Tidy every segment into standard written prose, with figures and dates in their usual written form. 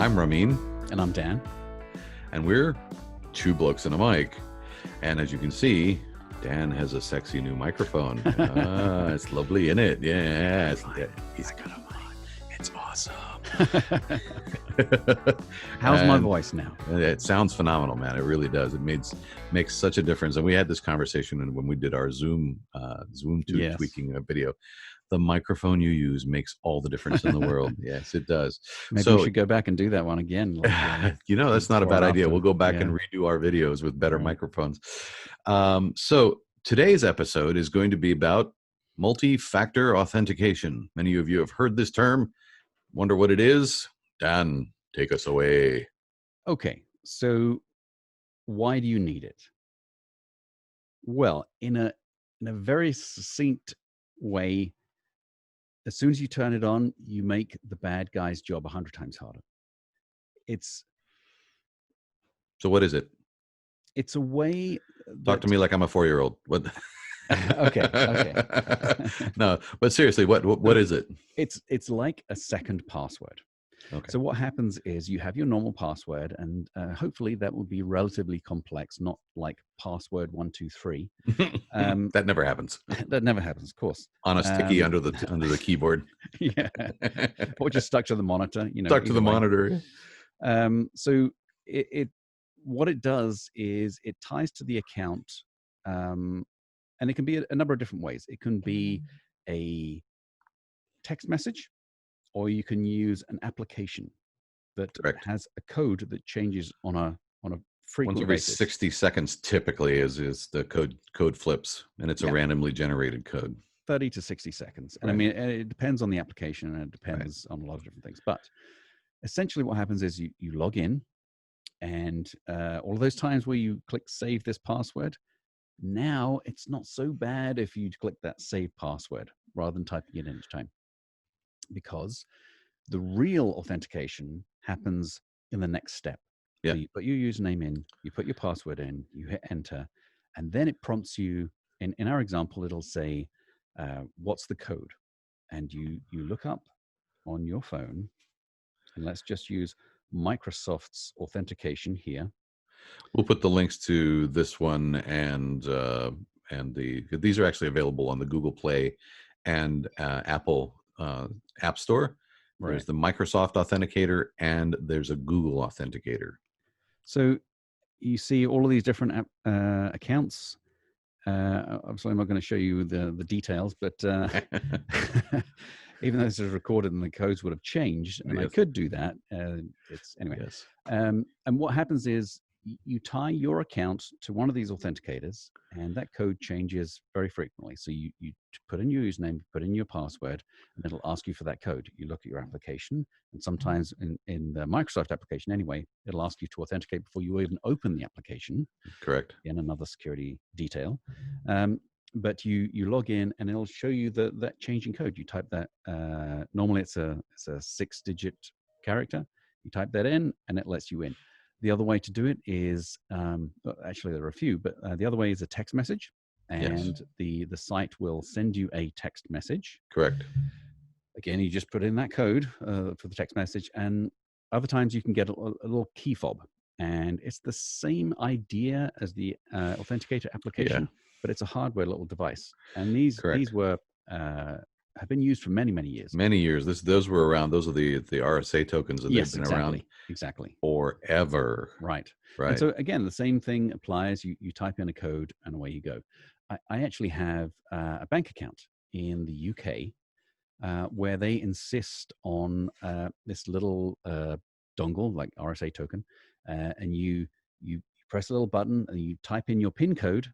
I'm Ramin. And I'm Dan. And we're two blokes and a mic. And as you can see, Dan has a sexy new microphone. It's lovely, isn't it? Yeah. I got a mic. It's awesome. How's my voice now? It sounds phenomenal, man. It really does. It makes such a difference. And we had this conversation when we did our Zoom tweaking video. The microphone you use makes all the difference in the world. Yes, it does. Maybe we should go back and do that one again. That's not a bad idea. We'll go back and redo our videos with better microphones. So today's episode is going to be about multi-factor authentication. Many of you have heard this term. Wonder what it is? Dan, take us away. Okay, so why do you need it? Well, in a very succinct way, as soon as you turn it on, you make the bad guy's job 100 times harder. So what is it? It's a way. Talk to me like I'm a 4-year-old. What? Okay. No, but seriously, what is it? It's like a second password. Okay. So what happens is you have your normal password, and hopefully that will be relatively complex, not like password 123. That never happens. That never happens, of course. On a sticky under the keyboard. Yeah, or just stuck to the monitor. Stuck to the monitor. So what it does is it ties to the account, and it can be a number of different ways. It can be a text message, or you can use an application that has a code that changes on a frequent Once every basis. 60 seconds typically is the code flips, and it's a randomly generated code. 30 to 60 seconds. And I mean, it depends on the application, and it depends on a lot of different things. But essentially what happens is you log in, and all of those times where you click save this password, now it's not so bad if you click that save password rather than typing it in each time. Because the real authentication happens in the next step. Yeah. So you put your username in, you put your password in, you hit enter, and then it prompts you. In our example, it'll say, what's the code? And you look up on your phone, and let's just use Microsoft's authentication here. We'll put the links to this one and these are actually available on the Google Play and Apple App Store. There's the Microsoft Authenticator and there's a Google Authenticator. So you see all of these different accounts. Obviously, I'm not going to show you the details, but even though this is recorded and the codes would have changed, and I could do that. Anyway. Yes. And what happens is you tie your account to one of these authenticators, and that code changes very frequently. So you put in your username, put in your password, and it'll ask you for that code. You look at your application, and sometimes in the Microsoft application anyway, it'll ask you to authenticate before you even open the application. Correct. In another security detail. But you log in, and it'll show you that changing code. You type that. Normally it's a 6-digit character. You type that in, and it lets you in. The other way to do it is, actually there are a few, but the other way is a text message, and the site will send you a text message. Correct. Again, you just put in that code for the text message, and other times you can get a little key fob, and it's the same idea as the Authenticator application, but it's a hardware little device. And these were have been used for many, many years. Many years. Those were around. Those are the RSA tokens that they've been around. Exactly. Forever. Right. And so again, the same thing applies. You type in a code and away you go. I actually have a bank account in the UK where they insist on this little dongle, like RSA token, and you press a little button and you type in your PIN code,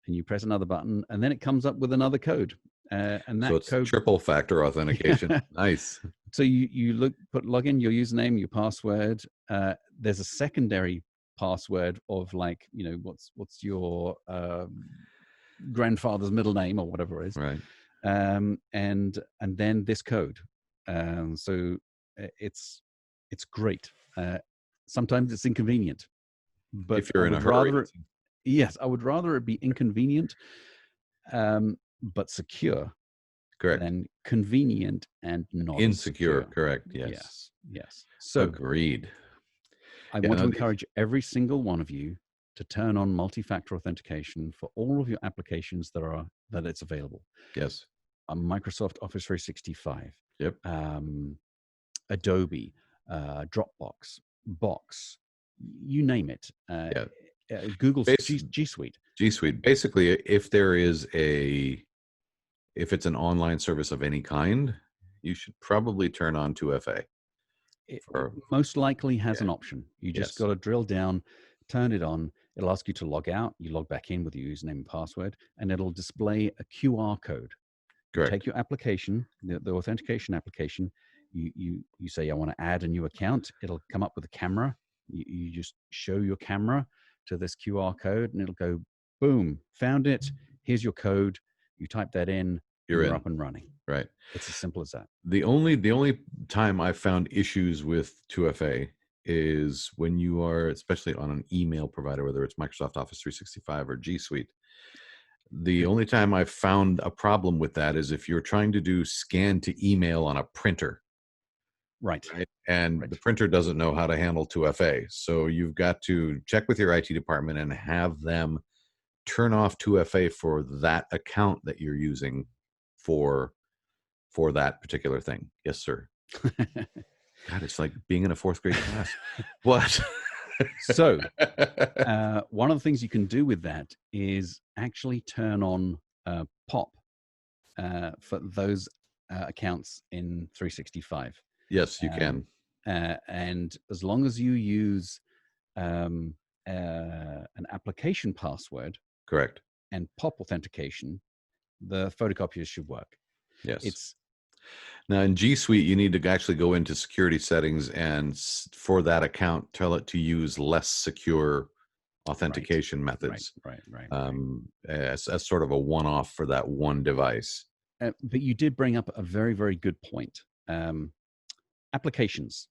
and you press another button, and then it comes up with another code. And that so it's code, triple factor authentication. Nice. So you log in your username, your password. There's a secondary password of like, what's your grandfather's middle name or whatever it is. Right. And then this code. So it's great. Sometimes it's inconvenient, but if you're in a hurry. Yes, I would rather it be inconvenient, but secure. Correct. then convenient and not as Insecure. secure. Correct. Yes. Yes, yes. So Agreed. I Yeah, want to no, encourage every single one of you to turn on multi-factor authentication for all of your applications that it's available. yes. Microsoft Office 365, Yep. Adobe, Dropbox, Box, you name it. Yeah. Google's Bas- G Suite. G Suite. Basically, if it's an online service of any kind, you should probably turn on 2FA. It For most likely has yeah. an option. You just Yes. got to drill down, turn it on. It'll ask you to log out. You log back in with your username and password, and it'll display a QR code. You take Correct. your application, the authentication application. You say, I want to add a new account. It'll come up with a camera. You just show your camera to this QR code, and it'll go, boom, found it. Here's your code. You type that in, and You're you're in. up and running. Right. It's as simple as that. The only time I've found issues with 2FA is when you are, especially on an email provider, whether it's Microsoft Office 365 or G Suite. The only time I've found a problem with that is if you're trying to do scan to email on a printer. Right. Right. And Right. the printer doesn't know how to handle 2FA. So you've got to check with your IT department and have them turn off 2FA for that account that you're using for that particular thing. Yes, sir. God, it's like being in a fourth grade class. What? So one of the things you can do with that is actually turn on POP for those accounts in 365. Yes, you can. And as long as you use an application password Correct. and POP authentication, the photocopiers should work. Yes. It's now in G Suite, you need to actually go into security settings and for that account, tell it to use less secure authentication methods. Right. As sort of a one-off for that one device. But you did bring up a very, very good point. Applications.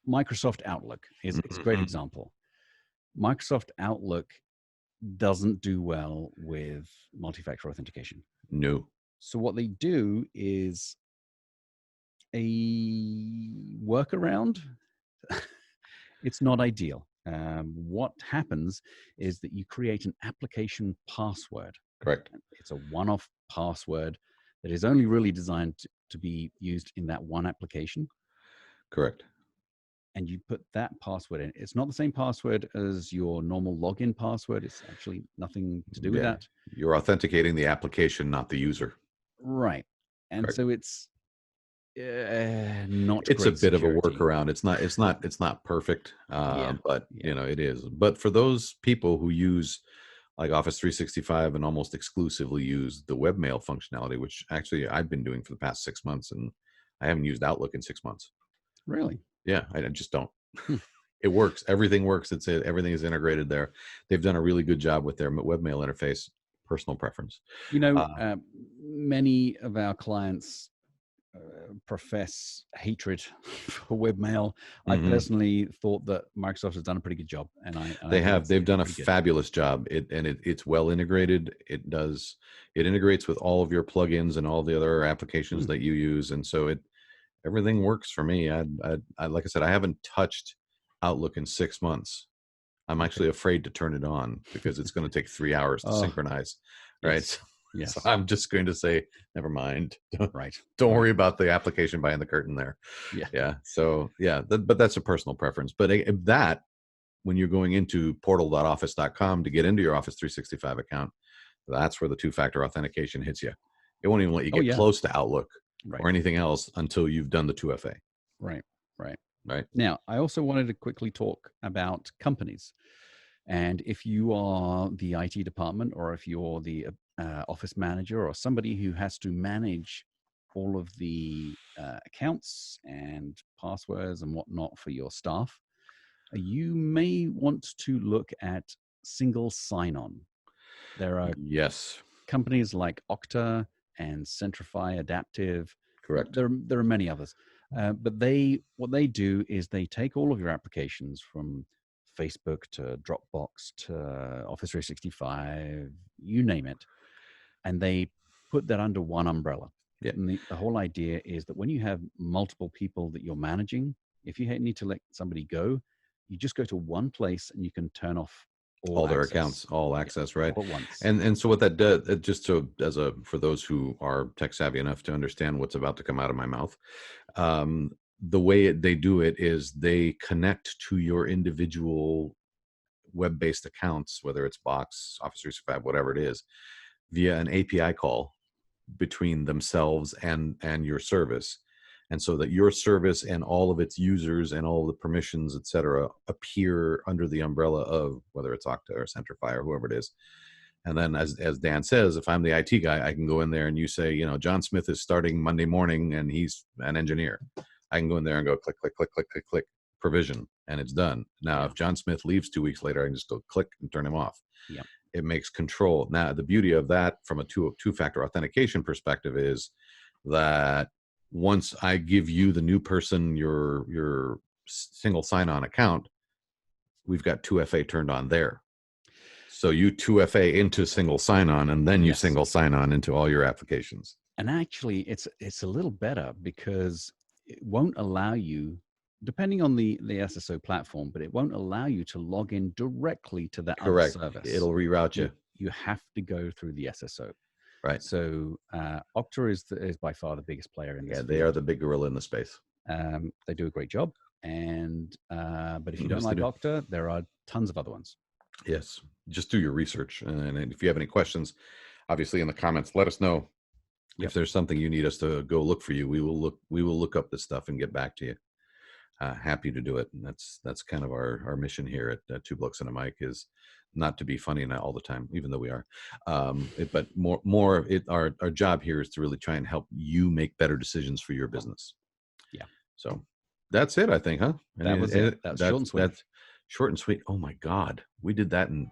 Microsoft Outlook is a great example. Microsoft Outlook doesn't do well with multi-factor authentication. No. So what they do is a workaround. It's not ideal. What happens is that you create an application password. Correct. It's a one-off password that is only really designed to be used in that one application. Correct. And you put that password in. It's not the same password as your normal login password. It's actually nothing to do with that. You're authenticating the application, not the user. Right. And Correct. so it's not it's great a bit security. of a workaround. It's not perfect, but Yeah. it is. But for those people who use like Office 365 and almost exclusively use the webmail functionality, which actually I've been doing for the past 6 months, and I haven't used Outlook in 6 months. Really? Yeah, I just don't. It works. Everything works. Everything is integrated there. They've done a really good job with their webmail interface. Personal preference. You know, many of our clients profess hatred for webmail. I personally thought that Microsoft has done a pretty good job, and they've done a fabulous job. It's well integrated. It integrates with all of your plugins and all the other applications that you use, and so everything works for me. I like I said, I haven't touched Outlook in 6 months. I'm actually afraid to turn it on because it's going to take 3 hours to synchronize. Right. Yes. So I'm just going to say, never mind. Don't Right. worry about the application behind the curtain there. Yeah. So but that's a personal preference. But that, when you're going into portal.office.com to get into your Office 365 account, that's where the two-factor authentication hits you. It won't even let you get close to Outlook or anything else until you've done the 2FA. Right. Right. Now, I also wanted to quickly talk about companies. And if you are the IT department, or if you're the office manager, or somebody who has to manage all of the accounts and passwords and whatnot for your staff, you may want to look at single sign-on. There are companies like Okta and Centrify Adaptive. Correct. There are many others. But what they do is they take all of your applications from Facebook to Dropbox to Office 365, you name it, and they put that under one umbrella. Yeah. And the whole idea is that when you have multiple people that you're managing, if you need to let somebody go, you just go to one place and you can turn off all their accounts, all access, right? All at once. And so what that does, just so for those who are tech savvy enough to understand what's about to come out of my mouth, the way they do it is they connect to your individual web-based accounts, whether it's Box, Office 365, whatever it is, via an API call between themselves and your service. And so that your service and all of its users and all of the permissions, et cetera, appear under the umbrella of whether it's Okta or Centrify or whoever it is. And then as Dan says, if I'm the IT guy, I can go in there and you say, John Smith is starting Monday morning and he's an engineer. I can go in there and go click, click, click, click, click, click, provision, and it's done. Now, if John Smith leaves 2 weeks later, I can just go click and turn him off. Yeah. It makes control. Now, the beauty of that from a two-factor authentication perspective is that once I give you, the new person, your single sign-on account, we've got 2FA turned on there. So you 2FA into single sign-on, and then you single sign-on into all your applications. And actually, it's a little better because it won't allow you, depending on the SSO platform, but it won't allow you to log in directly to that other service. It'll reroute you. You have to go through the SSO. Right. So Okta is by far the biggest player in this. Yeah, they are the big gorilla in the space. They do a great job. And but if you don't like Okta, there are tons of other ones. Yes. Just do your research. And if you have any questions, obviously in the comments, let us know. If there's something you need us to go look for you, we will look up this stuff and get back to you. Happy to do it. And that's kind of our mission here at Two Blokes and a Mic, is not to be funny all the time, even though we are. But our job here is to really try and help you make better decisions for your business. Yeah. So that's it, I think, huh? That was it. That's short and sweet. That's short and sweet. Oh my God. We did that in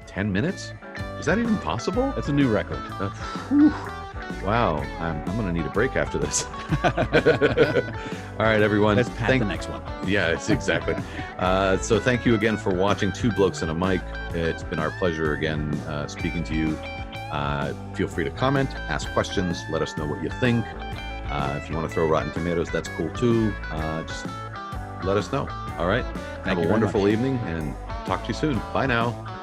10 minutes? Is that even possible? That's a new record. Wow, I'm going to need a break after this. All right, everyone. Let's pad the next one. Yeah, it's exactly. So thank you again for watching Two Blokes and a Mic. It's been our pleasure again speaking to you. Feel free to comment, ask questions, let us know what you think. If you want to throw Rotten Tomatoes, that's cool too. Just let us know. All right. Have a wonderful evening and talk to you soon. Bye now.